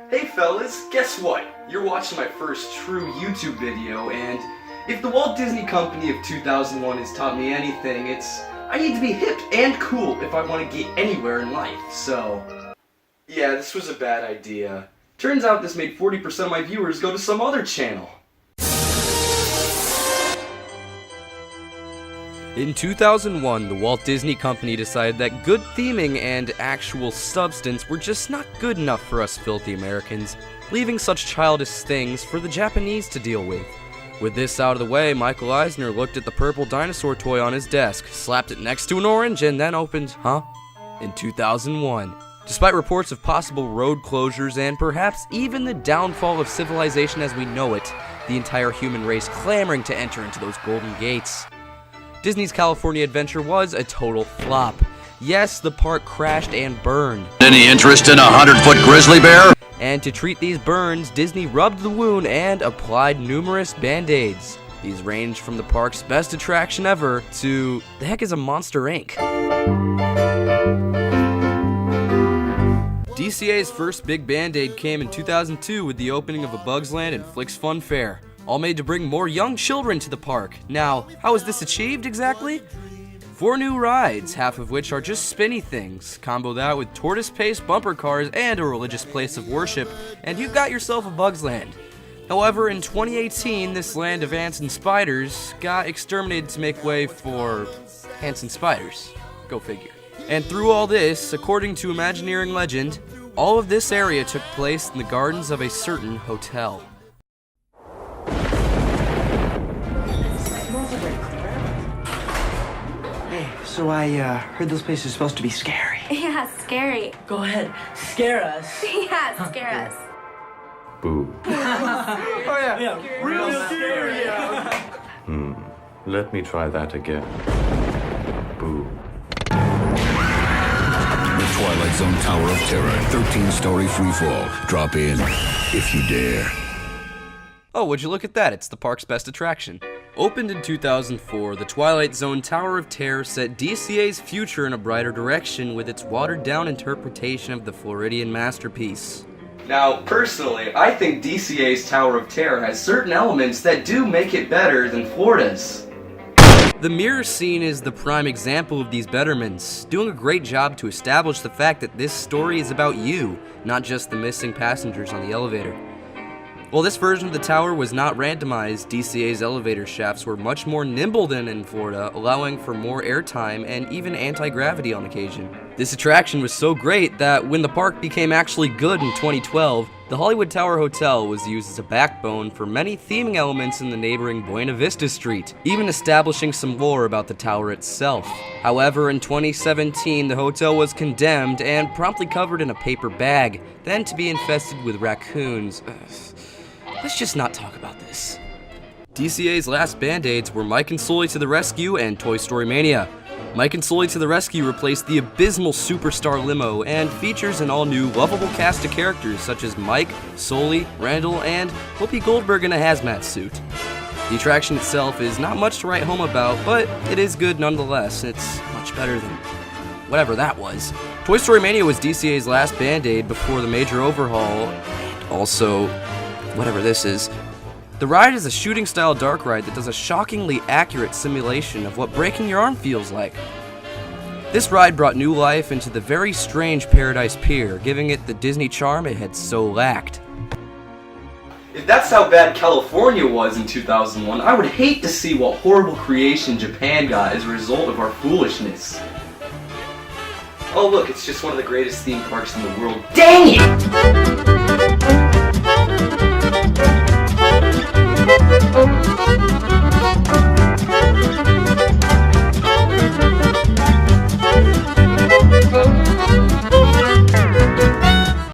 Hey fellas, guess what? You're watching my first true YouTube video, and if the Walt Disney Company of 2001 has taught me anything, it's I need to be hip and cool if I want to get anywhere in life, so... Yeah, this was a bad idea. Turns out this made 40% of my viewers go to some other channel. In 2001, the Walt Disney Company decided that good theming and actual substance were just not good enough for us filthy Americans, leaving such childish things for the Japanese to deal with. With this out of the way, Michael Eisner looked at the purple dinosaur toy on his desk, slapped it next to an orange, and then opened, in 2001. Despite reports of possible road closures and perhaps even the downfall of civilization as we know it, the entire human race clamoring to enter into those golden gates. Disney's California Adventure was a total flop. Yes, the park crashed and burned. Any interest in a 100-foot grizzly bear? And to treat these burns, Disney rubbed the wound and applied numerous band-aids. These range from the park's best attraction ever to, the heck is a Monster Inc.? DCA's first big band-aid came in 2002 with the opening of A Bug's Land and Flicks Fun Fair, all made to bring more young children to the park. Now, how is this achieved exactly? 4 new rides, half of which are just spinny things. Combo that with tortoise-paced bumper cars and a religious place of worship, and you've got yourself a Bug's Land. However, in 2018, this land of ants and spiders got exterminated to make way for ants and spiders. Go figure. And through all this, according to Imagineering legend, all of this area took place in the gardens of a certain hotel. Hey, so I heard this place is supposed to be scary. Yeah, scary. Go ahead, scare us. Yeah, scare us. Boo. Oh yeah, real scary. Let me try that again. Boo. The Twilight Zone Tower of Terror, 13-story freefall. Drop in, if you dare. Oh, would you look at that? It's the park's best attraction. Opened in 2004, the Twilight Zone Tower of Terror set DCA's future in a brighter direction with its watered-down interpretation of the Floridian masterpiece. Now, personally, I think DCA's Tower of Terror has certain elements that do make it better than Florida's. The mirror scene is the prime example of these betterments, doing a great job to establish the fact that this story is about you, not just the missing passengers on the elevator. While this version of the tower was not randomized, DCA's elevator shafts were much more nimble than in Florida, allowing for more airtime and even anti-gravity on occasion. This attraction was so great that when the park became actually good in 2012, the Hollywood Tower Hotel was used as a backbone for many theming elements in the neighboring Buena Vista Street, even establishing some lore about the tower itself. However, in 2017, the hotel was condemned and promptly covered in a paper bag, then to be infested with raccoons. Let's just not talk about this. DCA's last band-aids were Mike and Sully to the Rescue and Toy Story Mania. Mike and Sully to the Rescue replaced the abysmal Superstar limo and features an all-new, lovable cast of characters such as Mike, Sully, Randall, and Whoopi Goldberg in a hazmat suit. The attraction itself is not much to write home about, but it is good nonetheless. It's much better than whatever that was. Toy Story Mania was DCA's last band-aid before the major overhaul, and also whatever this is. The ride is a shooting-style dark ride that does a shockingly accurate simulation of what breaking your arm feels like. This ride brought new life into the very strange Paradise Pier, giving it the Disney charm it had so lacked. If that's how bad California was in 2001, I would hate to see what horrible creation Japan got as a result of our foolishness. Oh look, it's just one of the greatest theme parks in the world. Dang it!